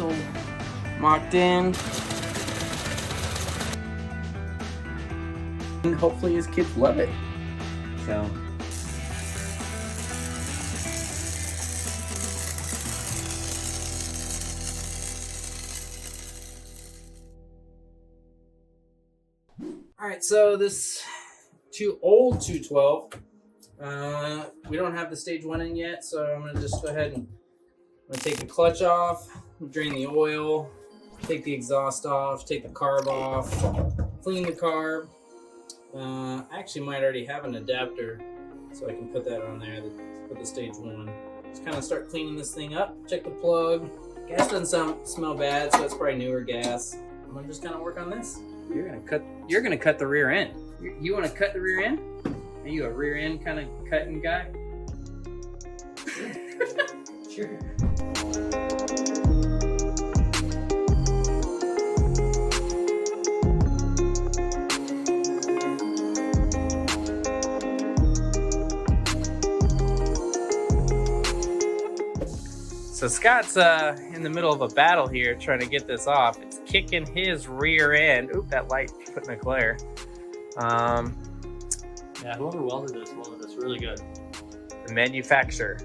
axle mocked in. And hopefully his kids love it. So. All right, so this old 212, we don't have the stage 1 in yet, so I'm gonna just go ahead and take the clutch off, drain the oil, take the exhaust off, take the carb off, clean the carb. I actually might already have an adapter, so I can put that on there for the stage 1. Just kind of start cleaning this thing up, check the plug. Gas doesn't smell bad, so it's probably newer gas. I'm gonna just kind of work on this. You're gonna cut the rear end. You want to cut the rear end? Are you a rear end kind of cutting guy? Sure. So Scott's in the middle of a battle here trying to get this off. It's kicking his rear end. Oop, that light putting a glare. Yeah, whoever welded this really good. The manufacturer.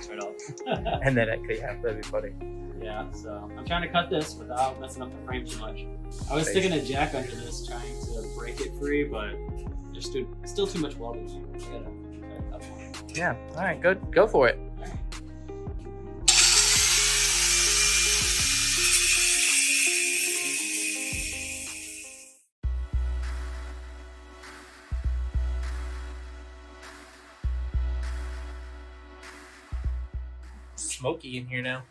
Right off. And then that'd be funny. Yeah, so I'm trying to cut this without messing up the frame too much. I was sticking a jack under this trying to break it free, but there's still too much welding here. I gotta cut one. Yeah, all right, good. Go for it. Smoky in here now.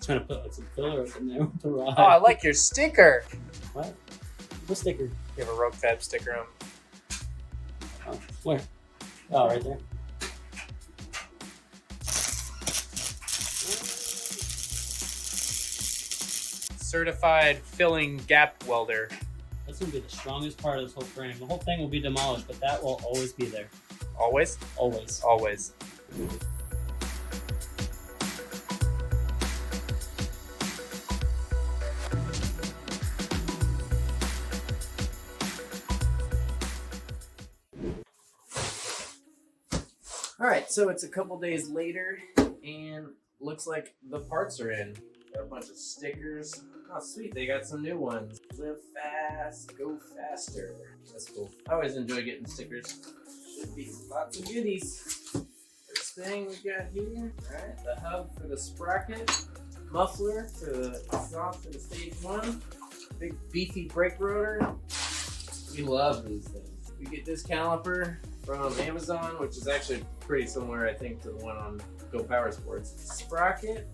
Trying to put some filler up in there with the rod. Oh, I like your sticker. What? What sticker? You have a Rogue Fab sticker on. Oh, where? Oh, right there. Certified filling gap welder. That's gonna be the strongest part of this whole frame. The whole thing will be demolished, but that will always be there. Always? Always. Always. All right, so it's a couple days later, and looks like the parts are in. Got a bunch of stickers. Oh, sweet, they got some new ones. Live fast, go faster. That's cool. I always enjoy getting stickers. Should be lots of goodies. First thing we got here, all right, the hub for the sprocket, muffler for the exhaust for the stage 1, big beefy brake rotor. We love these things. We get this caliper from Amazon, which is actually pretty similar, I think, to the one on GoPowerSports. Sprocket,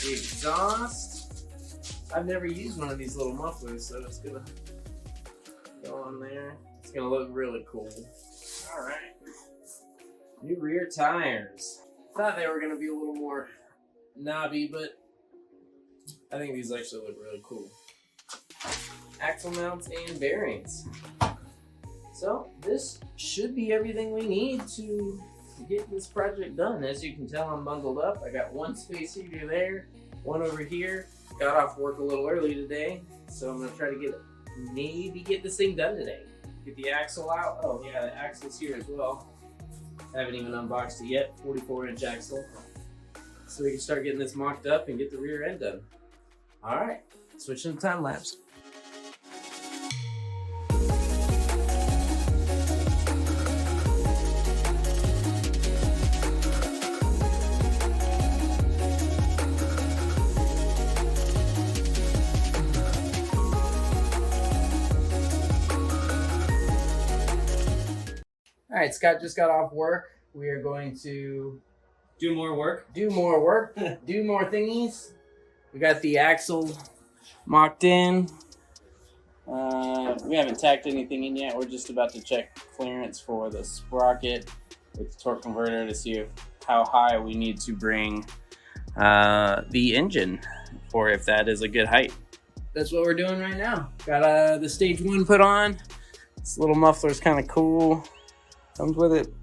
the exhaust. I've never used one of these little mufflers, so it's gonna go on there. It's gonna look really cool. All right. New rear tires. Thought they were gonna be a little more knobby, but I think these actually look really cool. Axle mounts and bearings. So this should be everything we need to get this project done. As you can tell, I'm bundled up. I got one space heater there, one over here. Got off work a little early today, so I'm gonna try to maybe get this thing done today. Get the axle out. Oh yeah, the axle's here as well. Haven't even unboxed it yet. 44-inch axle. So we can start getting this mocked up and get the rear end done. All right, switching to time lapse. All right, Scott just got off work. We are going to Do more work. do more thingies. We got the axle mocked in. We haven't tacked anything in yet. We're just about to check clearance for the sprocket with the torque converter to see how high we need to bring the engine for, if that is a good height. That's what we're doing right now. Got the stage 1 put on. This little muffler is kind of cool. Comes with it.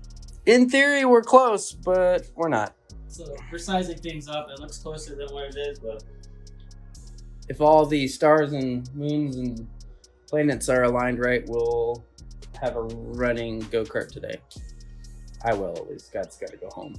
In theory, we're close, but we're not. So we're sizing things up. It looks closer than what it is, but If all the stars and moons and planets are aligned right, we'll have a running go-kart today. I will, at least. Scott's got to go home.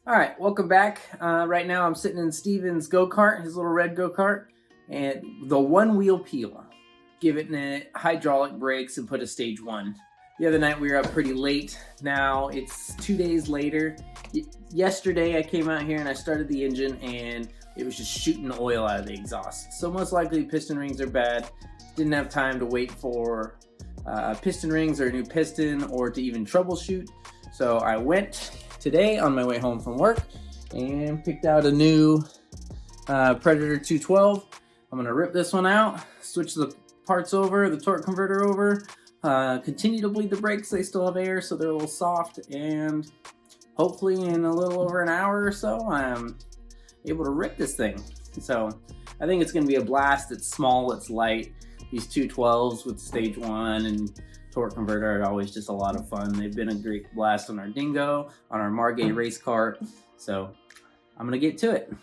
All right, welcome back. Right now I'm sitting in Steven's go-kart, his little red go-kart, and the one-wheel peel. Give it hydraulic brakes and put a stage 1. The other night we were up pretty late. Now it's 2 days later. Yesterday I came out here and I started the engine and it was just shooting oil out of the exhaust. So most likely piston rings are bad. Didn't have time to wait for piston rings or a new piston or to even troubleshoot. So I went today on my way home from work and picked out a new Predator 212. I'm gonna rip this one out, switch the parts over, the torque converter over, continue to bleed the brakes. They still have air, so they're a little soft, and hopefully in a little over an hour or so, I'm able to rip this thing. So I think it's gonna be a blast. It's small, it's light. These 212s with stage 1 and torque converter are always just a lot of fun. They've been a great blast on our Dingo, on our Margay race cart. So I'm gonna get to it.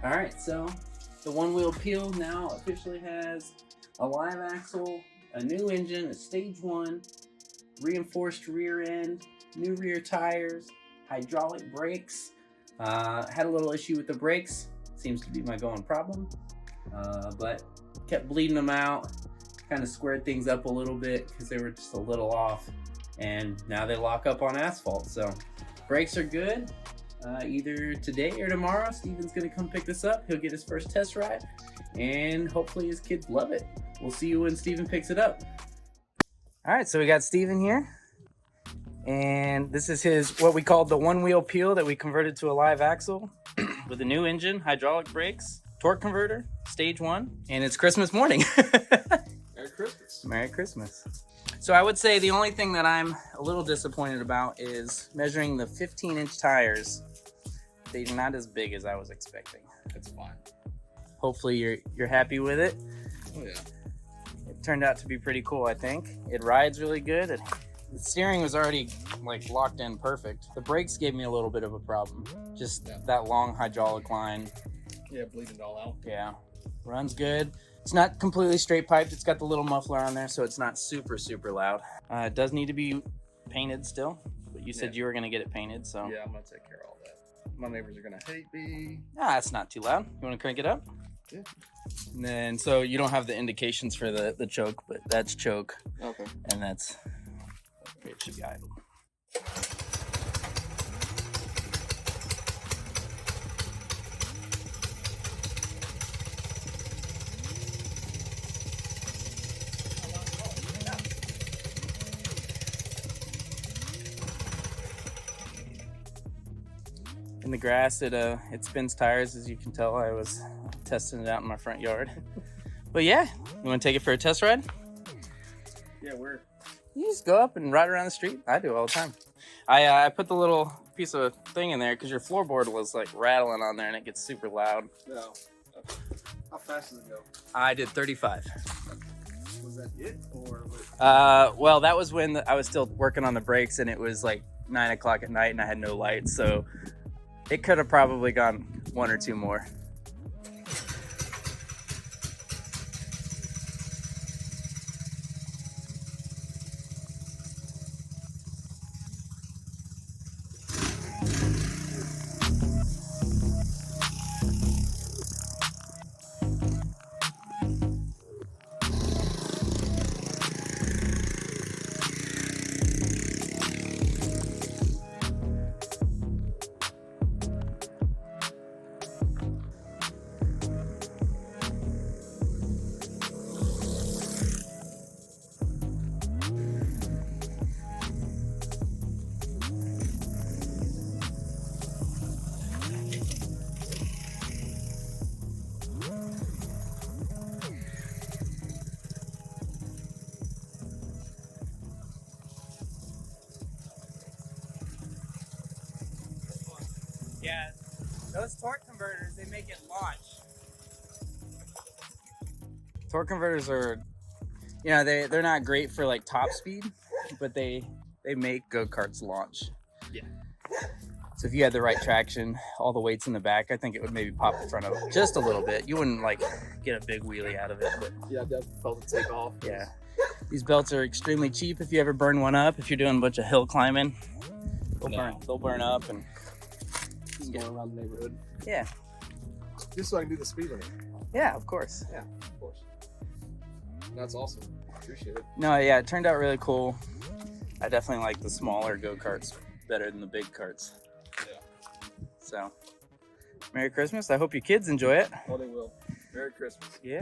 All right, so the one-wheel peel now officially has a live axle, a new engine, a stage 1, reinforced rear end, new rear tires, hydraulic brakes. Had a little issue with the brakes. Seems to be my going problem, but kept bleeding them out. Kind of squared things up a little bit because they were just a little off, and now they lock up on asphalt. So brakes are good. Either today or tomorrow, Steven's gonna come pick this up. He'll get his first test ride, and hopefully his kids love it. We'll see you when Steven picks it up. All right, so we got Steven here, and this is his, what we called the one-wheel peel that we converted to a live axle with a new engine, hydraulic brakes, torque converter, stage 1, and it's Christmas morning. Merry Christmas. Merry Christmas. So I would say the only thing that I'm a little disappointed about is measuring the 15-inch tires. They're not as big as I was expecting. That's fine. Hopefully you're happy with it. Oh yeah. It turned out to be pretty cool, I think. It rides really good. The steering was already like locked in perfect. The brakes gave me a little bit of a problem. Just that long hydraulic line. Yeah, bleeding it all out. Yeah, runs good. It's not completely straight piped. It's got the little muffler on there, so it's not super loud. It does need to be painted still, but you said you were gonna get it painted, so. Yeah, I'm gonna take care of all that. My neighbors are gonna hate me. Ah, it's not too loud. You wanna crank it up? Yeah. And then, so you don't have the indications for the choke, but that's choke. Okay. And that's, it should be idle. In the grass, it spins tires, as you can tell. I was testing it out in my front yard. But yeah, you want to take it for a test ride? Yeah, where? You just go up and ride around the street. I do all the time. I put the little piece of thing in there because your floorboard was like rattling on there and it gets super loud. No. How fast does it go? I did 35. Was that it? Or what? Well, that was when I was still working on the brakes, and it was like 9 o'clock at night, and I had no lights, so it could have probably gone one or two more. Yeah, those torque converters, they make it launch. Torque converters are, you know, they're not great for like top speed, but they make go-karts launch. Yeah. So if you had the right traction, all the weights in the back, I think it would maybe pop the front of it just a little bit. You wouldn't like get a big wheelie out of it, but Yeah, I definitely felt it take off. yeah. These belts are extremely cheap if you ever burn one up. If you're doing a bunch of hill climbing, they'll burn up and Just going around the neighborhood. yeah. Just so I can do the speed limit. Yeah, of course. Yeah, of course. That's awesome. Appreciate it. No, yeah, it turned out really cool. I definitely like the smaller go-karts better than the big karts. Yeah. So, Merry Christmas. I hope your kids enjoy it. Oh, they will. Merry Christmas. Yeah.